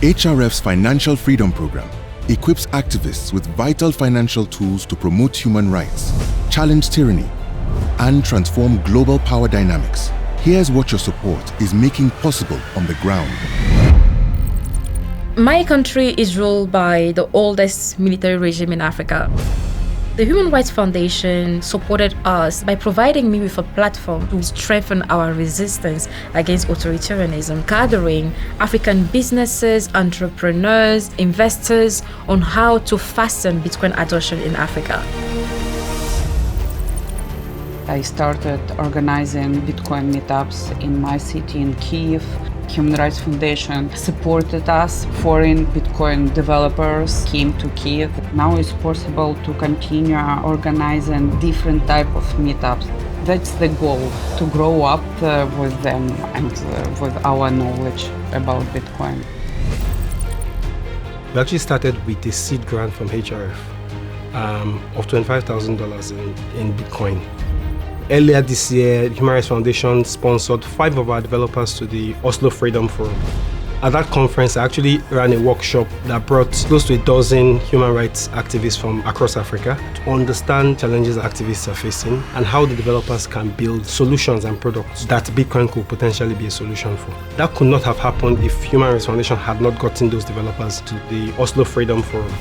HRF's Financial Freedom Program equips activists with vital financial tools to promote human rights, challenge tyranny, and transform global power dynamics. Here's what your support is making possible on the ground. My country is ruled by the oldest military regime in Africa. The Human Rights Foundation supported us by providing me with a platform to strengthen our resistance against authoritarianism, gathering African businesses, entrepreneurs, investors on how to fasten Bitcoin adoption in Africa. I started organizing Bitcoin meetups in my city in Kyiv. Human Rights Foundation supported us. Foreign Bitcoin developers came to Kyiv. Now it's possible to continue organizing different type of meetups. That's the goal, to grow up with them and with our knowledge about Bitcoin. We actually started with a seed grant from HRF of $25,000 in Bitcoin. Earlier this year, the Human Rights Foundation sponsored 5 of our developers to the Oslo Freedom Forum. At that conference, I actually ran a workshop that brought close to a dozen human rights activists from across Africa to understand challenges activists are facing and how the developers can build solutions and products that Bitcoin could potentially be a solution for. That could not have happened if Human Rights Foundation had not gotten those developers to the Oslo Freedom Forum.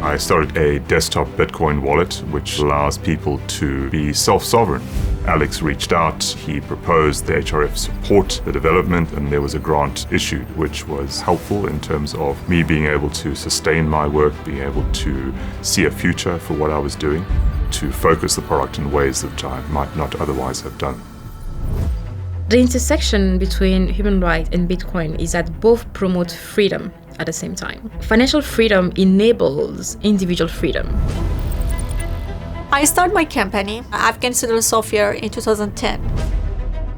I started a desktop Bitcoin wallet, which allows people to be self-sovereign. Alex reached out, he proposed the HRF support the development, and there was a grant issued, which was helpful in terms of me being able to sustain my work, being able to see a future for what I was doing, to focus the product in ways that I might not otherwise have done. The intersection between human rights and Bitcoin is that both promote freedom at the same time. Financial freedom enables individual freedom. I started my company, Afghan Citizen Software, in 2010.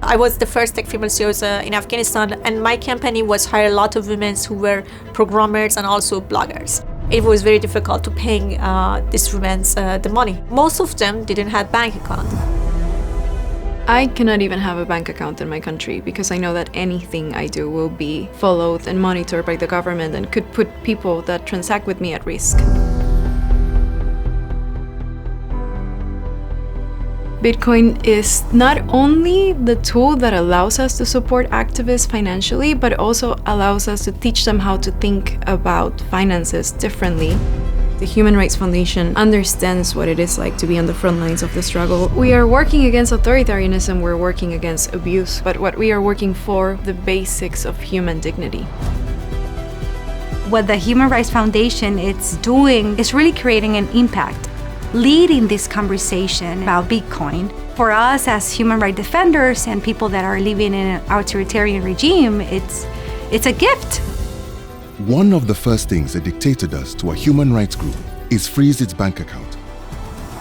I was the first tech female CEO in Afghanistan, and my company was hiring a lot of women who were programmers and also bloggers. It was very difficult to pay these women the money. Most of them didn't have bank account. I cannot even have a bank account in my country because I know that anything I do will be followed and monitored by the government and could put people that transact with me at risk. Bitcoin is not only the tool that allows us to support activists financially, but also allows us to teach them how to think about finances differently. The Human Rights Foundation understands what it is like to be on the front lines of the struggle. We are working against authoritarianism, we're working against abuse, but what we are working for, the basics of human dignity. What the Human Rights Foundation is doing is really creating an impact, leading this conversation about Bitcoin. For us as human rights defenders and people that are living in an authoritarian regime, it's a gift. One of the first things a dictator does to a human rights group is freeze its bank account.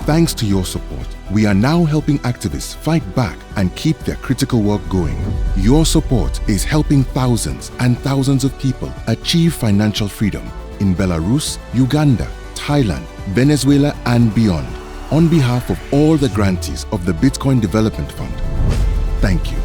Thanks to your support, we are now helping activists fight back and keep their critical work going. Your support is helping thousands and thousands of people achieve financial freedom in Belarus, Uganda, Thailand, Venezuela, and beyond. On behalf of all the grantees of the Bitcoin Development Fund, thank you.